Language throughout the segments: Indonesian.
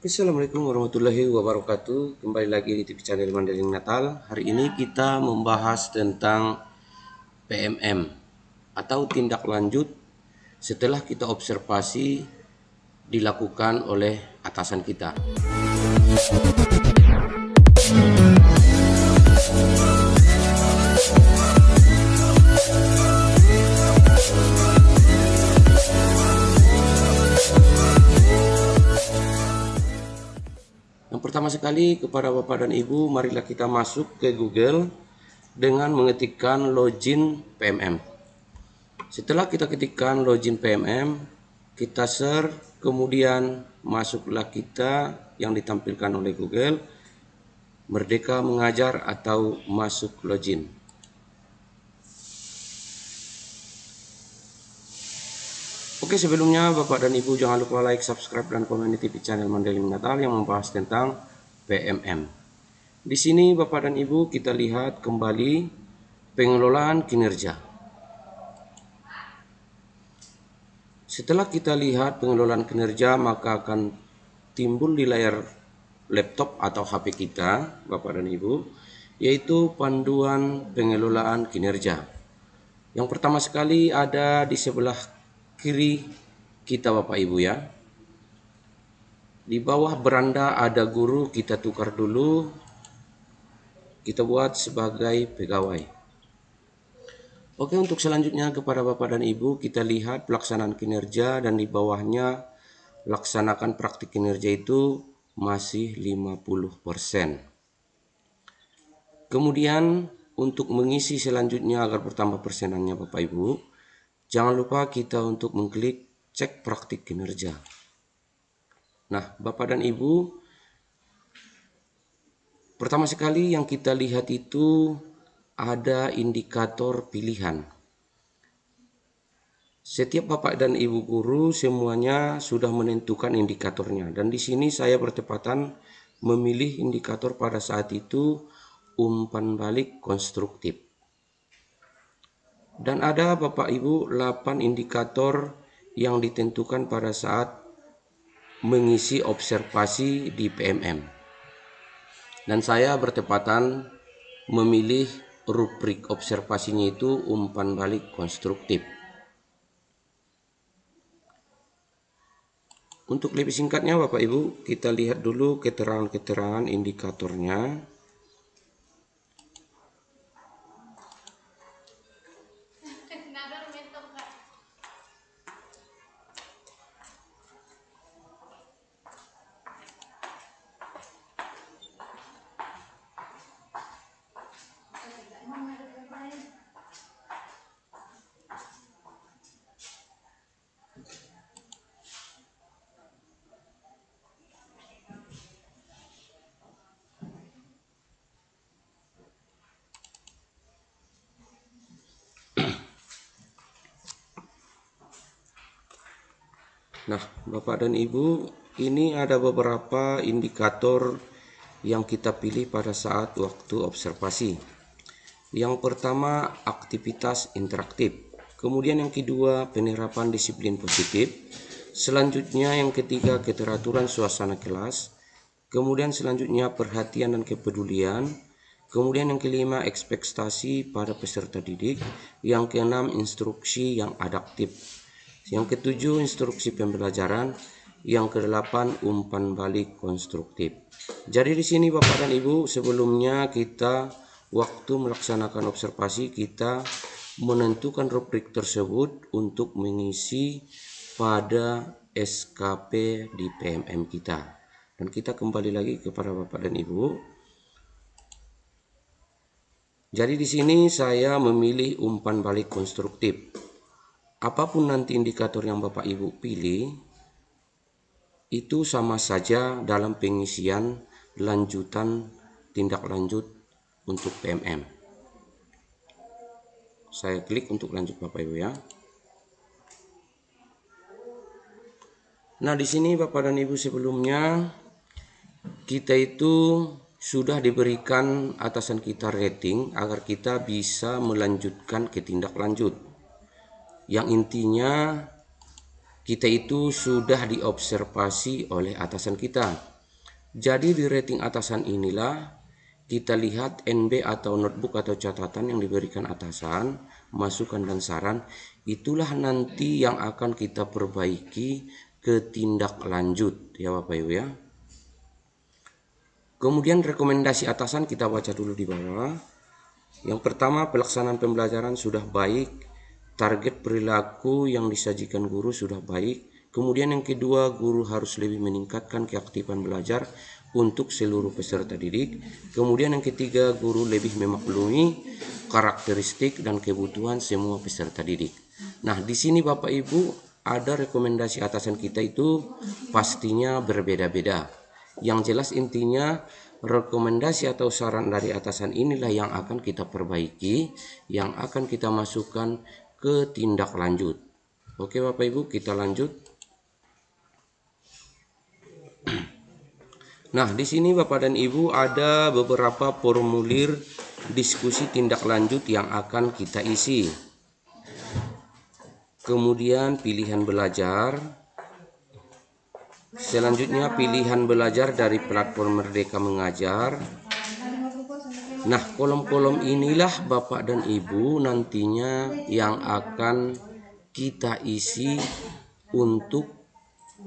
Assalamualaikum warahmatullahi wabarakatuh. Kembali lagi di TV channel Mandailing Natal. Hari ini kita membahas tentang PMM atau tindak lanjut setelah kita observasi dilakukan oleh atasan kita. Yang pertama sekali kepada Bapak dan Ibu, marilah kita masuk ke Google dengan mengetikkan login PMM. Setelah kita ketikkan login PMM, kita search, kemudian masuklah kita yang ditampilkan oleh Google, Merdeka Mengajar atau masuk login. Oke, sebelumnya Bapak dan Ibu jangan lupa like, subscribe, dan komen di TV channel Mandailing Natal yang membahas tentang PMM. Di sini Bapak dan Ibu kita lihat kembali pengelolaan kinerja. Setelah kita lihat pengelolaan kinerja, maka akan timbul di layar laptop atau HP kita, Bapak dan Ibu, yaitu panduan pengelolaan kinerja. Yang pertama sekali ada di sebelah kiri kita Bapak Ibu ya. Di bawah beranda ada guru, kita tukar dulu. Kita buat sebagai pegawai. Oke, untuk selanjutnya kepada Bapak dan Ibu kita lihat pelaksanaan kinerja, dan di bawahnya laksanakan praktik kinerja itu masih 50%. Kemudian untuk mengisi selanjutnya agar bertambah persenannya Bapak Ibu, jangan lupa kita untuk mengklik cek praktik kinerja. Nah, Bapak dan Ibu, pertama sekali yang kita lihat itu ada indikator pilihan. Setiap Bapak dan Ibu guru semuanya sudah menentukan indikatornya, dan di sini saya bertepatan memilih indikator pada saat itu umpan balik konstruktif. Dan ada Bapak Ibu 8 indikator yang ditentukan pada saat mengisi observasi di PMM. Dan saya bertepatan memilih rubrik observasinya itu umpan balik konstruktif. Untuk lebih singkatnya Bapak Ibu, kita lihat dulu keterangan-keterangan indikatornya. Nah, Bapak dan Ibu, ini ada beberapa indikator yang kita pilih pada saat waktu observasi. Yang pertama, aktivitas interaktif. Kemudian yang kedua, penerapan disiplin positif. Selanjutnya yang ketiga, keteraturan suasana kelas. Kemudian selanjutnya, perhatian dan kepedulian. Kemudian yang kelima, ekspektasi pada peserta didik. Yang keenam, instruksi yang adaptif. Yang ketujuh, instruksi pembelajaran. Yang kedelapan, umpan balik konstruktif. Jadi di sini Bapak dan Ibu, sebelumnya kita waktu melaksanakan observasi kita menentukan rubrik tersebut untuk mengisi pada SKP di PMM kita. Dan kita kembali lagi kepada Bapak dan Ibu. Jadi di sini saya memilih umpan balik konstruktif. Apapun nanti indikator yang Bapak Ibu pilih, itu sama saja dalam pengisian lanjutan tindak lanjut untuk PMM. Saya klik untuk lanjut Bapak Ibu ya. Nah, di sini Bapak dan Ibu sebelumnya kita itu sudah diberikan atasan kita rating agar kita bisa melanjutkan ke tindak lanjut. Yang intinya kita itu sudah diobservasi oleh atasan kita. Jadi di rating atasan inilah kita lihat NB atau notebook atau catatan yang diberikan atasan, masukan dan saran, itulah nanti yang akan kita perbaiki ke tindak lanjut ya Bapak Ibu ya. Kemudian rekomendasi atasan kita baca dulu di bawah. Yang pertama, pelaksanaan pembelajaran sudah baik, target perilaku yang disajikan guru sudah baik. Kemudian yang kedua, guru harus lebih meningkatkan keaktifan belajar untuk seluruh peserta didik. Kemudian yang ketiga, guru lebih memaklumi karakteristik dan kebutuhan semua peserta didik. Nah, di sini Bapak Ibu ada rekomendasi atasan kita itu pastinya berbeda-beda. Yang jelas intinya rekomendasi atau saran dari atasan inilah yang akan kita perbaiki, yang akan kita masukkan ke tindak lanjut. Oke Bapak Ibu, kita lanjut. Nah, di sini Bapak dan Ibu ada beberapa formulir diskusi tindak lanjut yang akan kita isi. Kemudian pilihan belajar. Selanjutnya pilihan belajar dari platform Merdeka Mengajar. Nah, kolom-kolom inilah Bapak dan Ibu nantinya yang akan kita isi untuk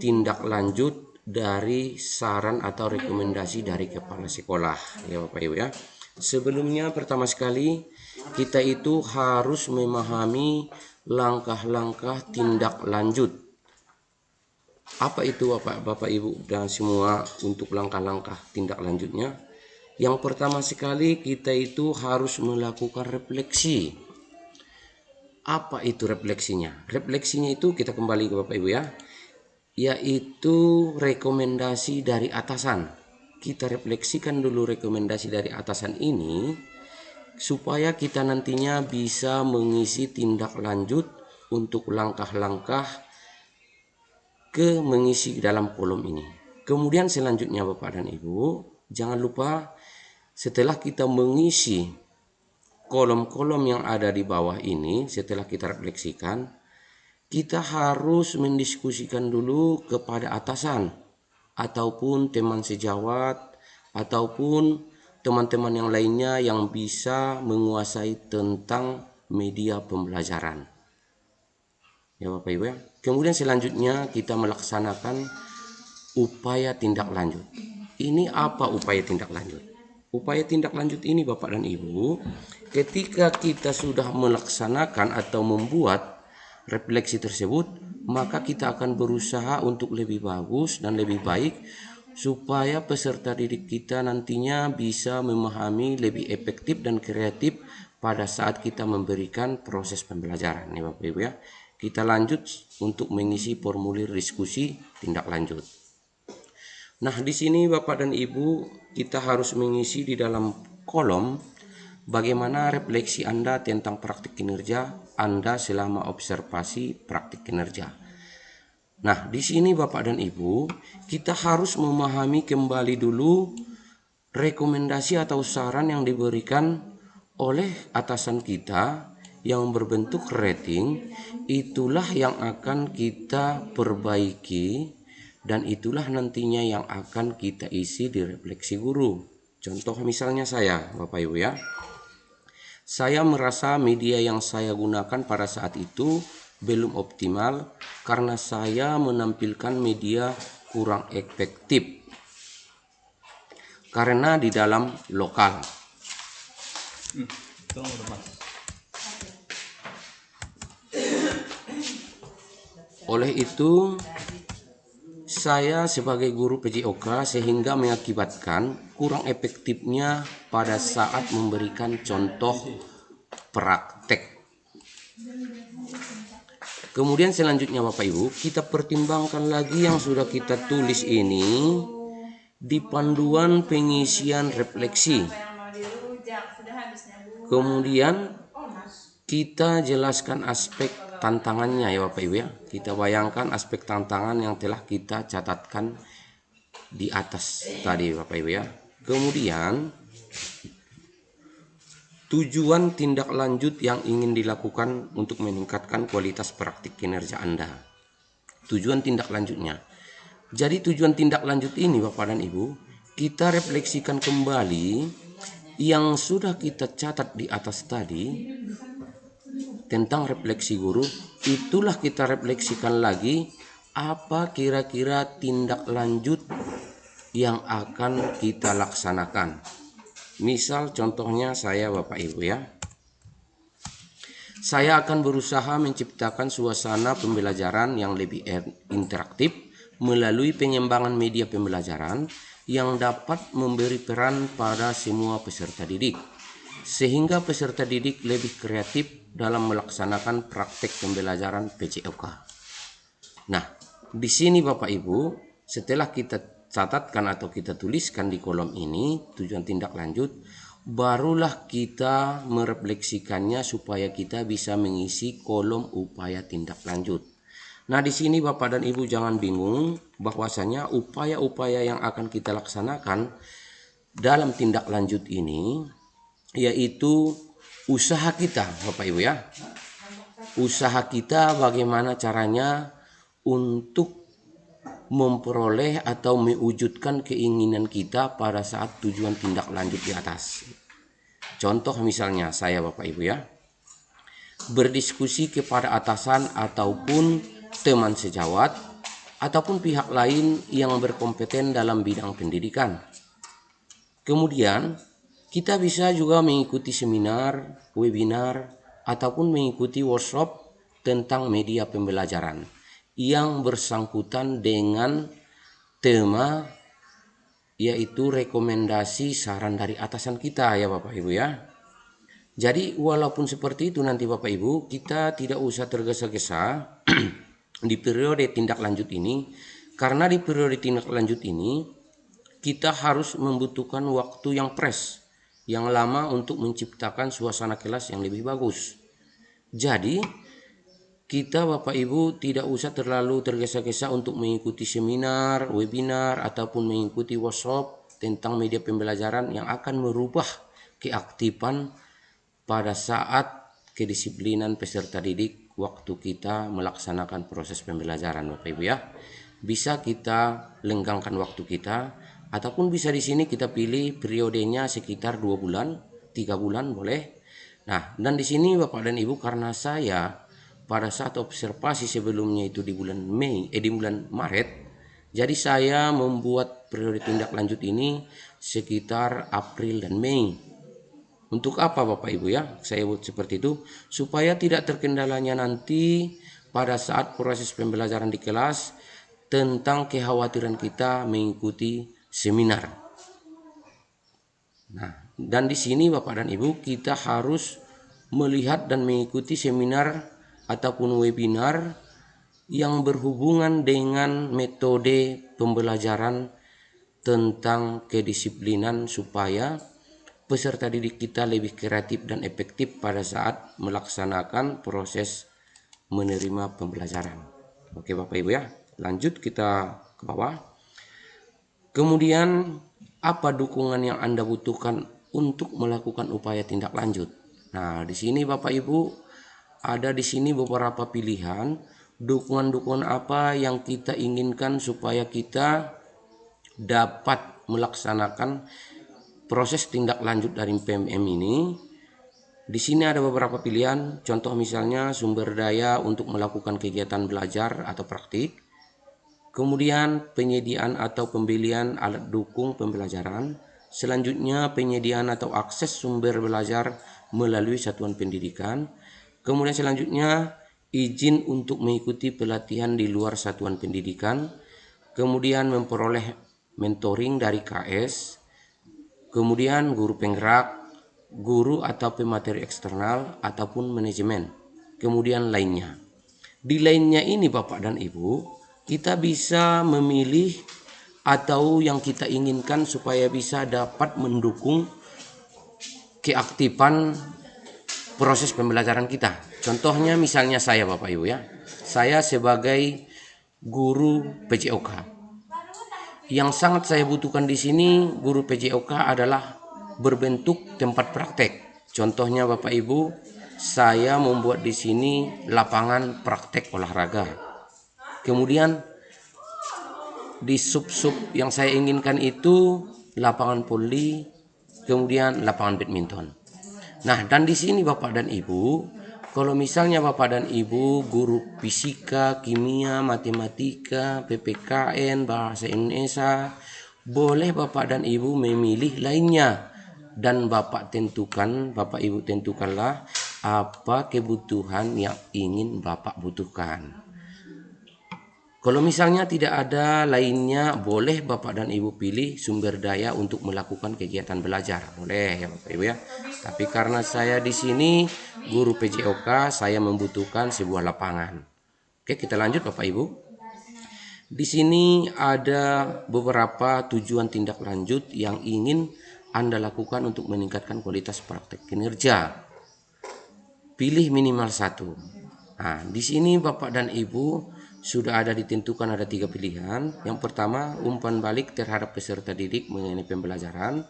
tindak lanjut dari saran atau rekomendasi dari kepala sekolah ya Bapak Ibu ya. Sebelumnya pertama sekali kita itu harus memahami langkah-langkah tindak lanjut. Apa itu Bapak Ibu dan semua untuk langkah-langkah tindak lanjutnya? Yang pertama sekali kita itu harus melakukan refleksi. Apa itu refleksinya? Refleksinya itu kita kembali ke Bapak Ibu ya, yaitu rekomendasi dari atasan. Kita refleksikan dulu rekomendasi dari atasan ini supaya kita nantinya bisa mengisi tindak lanjut untuk langkah-langkah ke mengisi dalam kolom ini. Kemudian selanjutnya Bapak dan Ibu, jangan lupa setelah kita mengisi kolom-kolom yang ada di bawah ini, setelah kita refleksikan, kita harus mendiskusikan dulu kepada atasan ataupun teman sejawat ataupun teman-teman yang lainnya yang bisa menguasai tentang media pembelajaran. Ya Bapak Ibu ya. Kemudian selanjutnya kita melaksanakan upaya tindak lanjut. Ini apa upaya tindak lanjut? Upaya tindak lanjut ini Bapak dan Ibu, ketika kita sudah melaksanakan atau membuat refleksi tersebut, maka kita akan berusaha untuk lebih bagus dan lebih baik supaya peserta didik kita nantinya bisa memahami lebih efektif dan kreatif pada saat kita memberikan proses pembelajaran nih Bapak Ibu ya. Kita lanjut untuk mengisi formulir diskusi tindak lanjut. Nah, di sini Bapak dan Ibu kita harus mengisi di dalam kolom bagaimana refleksi Anda tentang praktik kinerja Anda selama observasi praktik kinerja. Nah, di sini Bapak dan Ibu, kita harus memahami kembali dulu rekomendasi atau saran yang diberikan oleh atasan kita yang berbentuk rating. Itulah yang akan kita perbaiki dan itulah nantinya yang akan kita isi di refleksi guru. Contoh misalnya saya, Bapak Ibu ya. Saya merasa media yang saya gunakan pada saat itu belum optimal karena saya menampilkan media kurang efektif karena di dalam lokal. Oleh itu, saya sebagai guru PJOK sehingga mengakibatkan kurang efektifnya pada saat memberikan contoh praktek. Kemudian selanjutnya Bapak Ibu, kita pertimbangkan lagi yang sudah kita tulis ini di panduan pengisian refleksi. Kemudian kita jelaskan aspek tantangannya ya Bapak Ibu ya. Kita bayangkan aspek tantangan yang telah kita catatkan di atas tadi Bapak Ibu ya. Kemudian tujuan tindak lanjut yang ingin dilakukan untuk meningkatkan kualitas praktik kinerja Anda. Tujuan tindak lanjutnya. Jadi tujuan tindak lanjut ini Bapak dan Ibu, kita refleksikan kembali yang sudah kita catat di atas tadi tentang refleksi guru. Itulah kita refleksikan lagi apa kira-kira tindak lanjut yang akan kita laksanakan. Misal contohnya saya Bapak Ibu ya. Saya akan berusaha menciptakan suasana pembelajaran yang lebih interaktif melalui pengembangan media pembelajaran yang dapat memberi peran pada semua peserta didik, sehingga peserta didik lebih kreatif dalam melaksanakan praktek pembelajaran PJOK. Nah, di sini Bapak Ibu, setelah kita catatkan atau kita tuliskan di kolom ini tujuan tindak lanjut, barulah kita merefleksikannya supaya kita bisa mengisi kolom upaya tindak lanjut. Nah, di sini Bapak dan Ibu jangan bingung bahwasanya upaya-upaya yang akan kita laksanakan dalam tindak lanjut ini yaitu usaha kita Bapak Ibu ya. Usaha kita bagaimana caranya untuk memperoleh atau mewujudkan keinginan kita pada saat tujuan tindak lanjut di atas. Contoh misalnya saya Bapak Ibu ya, berdiskusi kepada atasan ataupun teman sejawat ataupun pihak lain yang berkompeten dalam bidang pendidikan. Kemudian kita bisa juga mengikuti seminar, webinar, ataupun mengikuti workshop tentang media pembelajaran yang bersangkutan dengan tema yaitu rekomendasi saran dari atasan kita ya Bapak Ibu ya. Jadi walaupun seperti itu nanti Bapak Ibu, kita tidak usah tergesa-gesa di periode tindak lanjut ini, karena di periode tindak lanjut ini kita harus membutuhkan waktu yang fresh, yang lama untuk menciptakan suasana kelas yang lebih bagus. Jadi kita Bapak Ibu tidak usah terlalu tergesa-gesa untuk mengikuti seminar, webinar, ataupun mengikuti workshop tentang media pembelajaran yang akan merubah keaktifan pada saat kedisiplinan peserta didik waktu kita melaksanakan proses pembelajaran Bapak Ibu ya. Bisa kita lenggangkan waktu kita, ataupun bisa di sini kita pilih periodenya sekitar 2 bulan, 3 bulan boleh. Nah, dan di sini Bapak dan Ibu, karena saya pada saat observasi sebelumnya itu di bulan Maret, jadi saya membuat periode tindak lanjut ini sekitar April dan Mei. Untuk apa Bapak Ibu ya? Saya buat seperti itu supaya tidak terkendalanya nanti pada saat proses pembelajaran di kelas tentang kekhawatiran kita mengikuti seminar. Nah, dan di sini Bapak dan Ibu kita harus melihat dan mengikuti seminar ataupun webinar yang berhubungan dengan metode pembelajaran tentang kedisiplinan supaya peserta didik kita lebih kreatif dan efektif pada saat melaksanakan proses menerima pembelajaran. Oke Bapak Ibu ya, lanjut kita ke bawah. Kemudian apa dukungan yang Anda butuhkan untuk melakukan upaya tindak lanjut? Nah, di sini Bapak Ibu ada di sini beberapa pilihan dukungan-dukungan apa yang kita inginkan supaya kita dapat melaksanakan proses tindak lanjut dari PMM ini. Di sini ada beberapa pilihan, contoh misalnya sumber daya untuk melakukan kegiatan belajar atau praktik, kemudian penyediaan atau pembelian alat dukung pembelajaran, selanjutnya penyediaan atau akses sumber belajar melalui satuan pendidikan, kemudian selanjutnya izin untuk mengikuti pelatihan di luar satuan pendidikan, kemudian memperoleh mentoring dari KS, kemudian guru penggerak, guru atau pemateri eksternal ataupun manajemen, kemudian lainnya. Di lainnya ini Bapak dan Ibu, kita bisa memilih atau yang kita inginkan supaya bisa dapat mendukung keaktifan proses pembelajaran kita. Contohnya misalnya saya Bapak Ibu ya, saya sebagai guru PJOK. Yang sangat saya butuhkan di sini guru PJOK adalah berbentuk tempat praktek. Contohnya Bapak Ibu, saya membuat di sini lapangan praktek olahraga. Kemudian di sub-sub yang saya inginkan itu lapangan voli, kemudian lapangan badminton. Nah, dan di sini Bapak dan Ibu, kalau misalnya Bapak dan Ibu guru fisika, kimia, matematika, PPKN, bahasa Indonesia, boleh Bapak dan Ibu memilih lainnya. Dan Bapak Ibu tentukanlah apa kebutuhan yang ingin Bapak butuhkan. Kalau misalnya tidak ada lainnya, boleh Bapak dan Ibu pilih sumber daya untuk melakukan kegiatan belajar. Boleh ya Bapak Ibu ya. Tapi karena saya di sini guru PJOK, saya membutuhkan sebuah lapangan. Oke, kita lanjut Bapak Ibu. Di sini ada beberapa tujuan tindak lanjut yang ingin Anda lakukan untuk meningkatkan kualitas praktek kinerja. Pilih minimal satu. Nah, di sini Bapak dan Ibu sudah ada ditentukan ada 3 pilihan. Yang pertama, umpan balik terhadap peserta didik mengenai pembelajaran.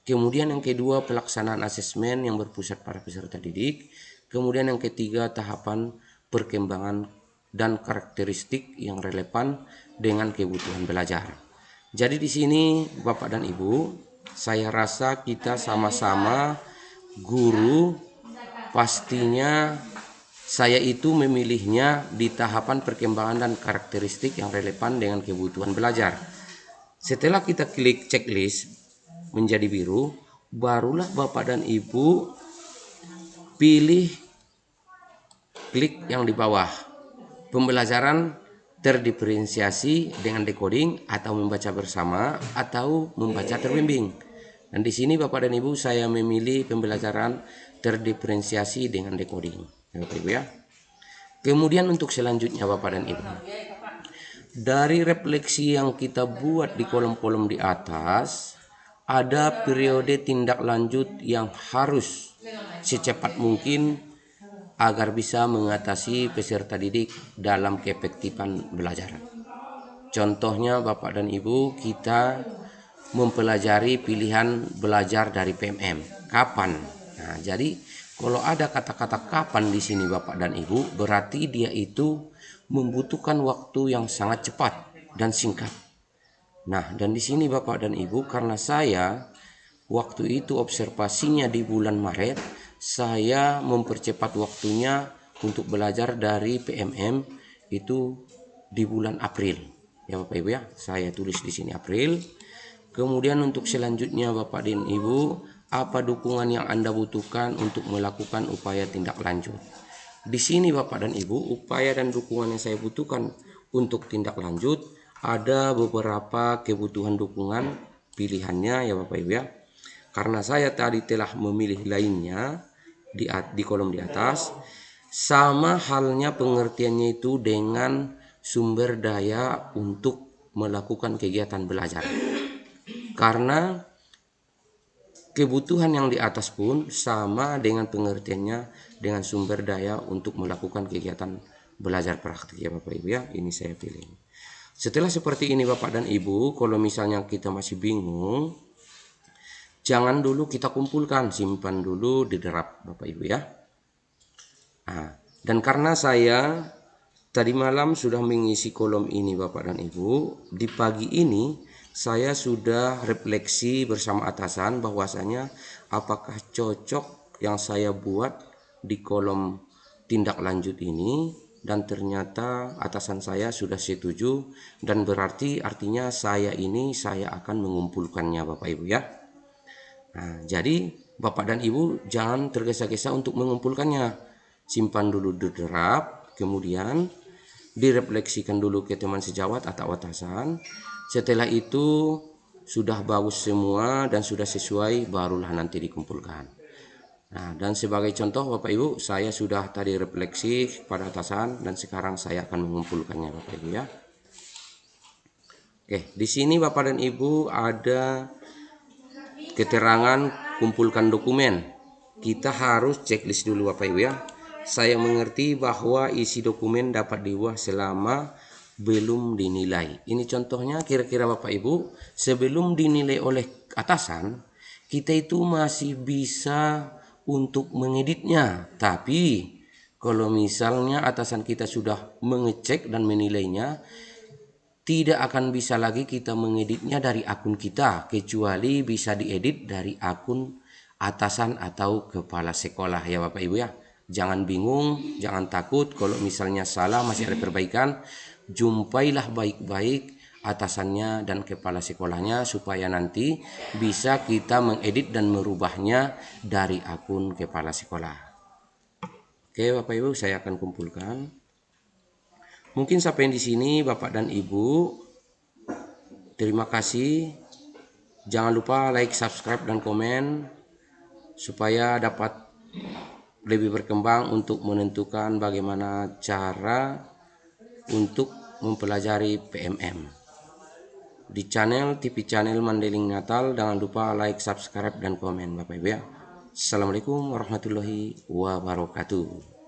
Kemudian yang kedua, pelaksanaan asesmen yang berpusat pada peserta didik. Kemudian yang ketiga, tahapan perkembangan dan karakteristik yang relevan dengan kebutuhan belajar. Jadi di sini Bapak dan Ibu, saya rasa kita sama-sama guru pastinya saya itu memilihnya di tahapan perkembangan dan karakteristik yang relevan dengan kebutuhan belajar. Setelah kita klik checklist menjadi biru, barulah Bapak dan Ibu pilih klik yang di bawah. Pembelajaran terdiferensiasi dengan decoding atau membaca bersama atau membaca terbimbing. Dan di sini Bapak dan Ibu saya memilih pembelajaran terdiferensiasi dengan decoding. Bapak Ibu ya. Kemudian untuk selanjutnya Bapak dan Ibu, dari refleksi yang kita buat di kolom-kolom di atas, ada periode tindak lanjut yang harus secepat mungkin agar bisa mengatasi peserta didik dalam keefektifan belajar. Contohnya Bapak dan Ibu, kita mempelajari pilihan belajar dari PMM. Kapan? Nah, jadi kalau ada kata-kata kapan di sini Bapak dan Ibu, berarti dia itu membutuhkan waktu yang sangat cepat dan singkat. Nah, dan di sini Bapak dan Ibu, karena saya waktu itu observasinya di bulan Maret, saya mempercepat waktunya untuk belajar dari PMM itu di bulan April. Ya Bapak Ibu ya, saya tulis di sini April. Kemudian untuk selanjutnya Bapak dan Ibu, apa dukungan yang Anda butuhkan untuk melakukan upaya tindak lanjut. Di sini Bapak dan Ibu, upaya dan dukungan yang saya butuhkan untuk tindak lanjut, ada beberapa kebutuhan dukungan pilihannya ya Bapak Ibu ya. Karena saya tadi telah memilih lainnya di kolom di atas, sama halnya pengertiannya itu dengan sumber daya untuk melakukan kegiatan belajar. Karena kebutuhan yang di atas pun sama dengan pengertiannya dengan sumber daya untuk melakukan kegiatan belajar praktik ya Bapak Ibu ya. Ini saya pilih. Setelah seperti ini Bapak dan Ibu, kalau misalnya kita masih bingung, jangan dulu kita kumpulkan, simpan dulu di derap Bapak Ibu ya. Nah, dan karena saya tadi malam sudah mengisi kolom ini Bapak dan Ibu, di pagi ini saya sudah refleksi bersama atasan bahwasanya apakah cocok yang saya buat di kolom tindak lanjut ini, dan ternyata atasan saya sudah setuju, dan berarti artinya saya akan mengumpulkannya Bapak Ibu ya. Nah, jadi Bapak dan Ibu jangan tergesa-gesa untuk mengumpulkannya. Simpan dulu di derap, kemudian direfleksikan dulu ke teman sejawat atau atasan. Setelah itu sudah bagus semua dan sudah sesuai, barulah nanti dikumpulkan. Nah, dan sebagai contoh Bapak Ibu, saya sudah tadi refleksi pada atasan dan sekarang saya akan mengumpulkannya Bapak Ibu ya. Oke, di sini Bapak dan Ibu ada keterangan kumpulkan dokumen. Kita harus checklist dulu Bapak Ibu ya. Saya mengerti bahwa isi dokumen dapat diubah selama belum dinilai. Ini contohnya kira-kira Bapak Ibu, sebelum dinilai oleh atasan, kita itu masih bisa untuk mengeditnya. Tapi kalau misalnya atasan kita sudah mengecek dan menilainya, tidak akan bisa lagi kita mengeditnya dari akun kita, kecuali bisa diedit dari akun atasan atau kepala sekolah ya Bapak Ibu ya. Jangan bingung, jangan takut kalau misalnya salah, masih ada perbaikan. Jumpailah baik-baik atasannya dan kepala sekolahnya supaya nanti bisa kita mengedit dan merubahnya dari akun kepala sekolah. Oke Bapak Ibu, saya akan kumpulkan. Mungkin sampai di sini Bapak dan Ibu. Terima kasih. Jangan lupa like, subscribe, dan komen supaya dapat lebih berkembang untuk menentukan bagaimana cara untuk mempelajari PMM. Di channel TV channel Mandeling Natal, jangan lupa like, subscribe, dan komen Bapak Ibu ya. Assalamualaikum warahmatullahi wabarakatuh.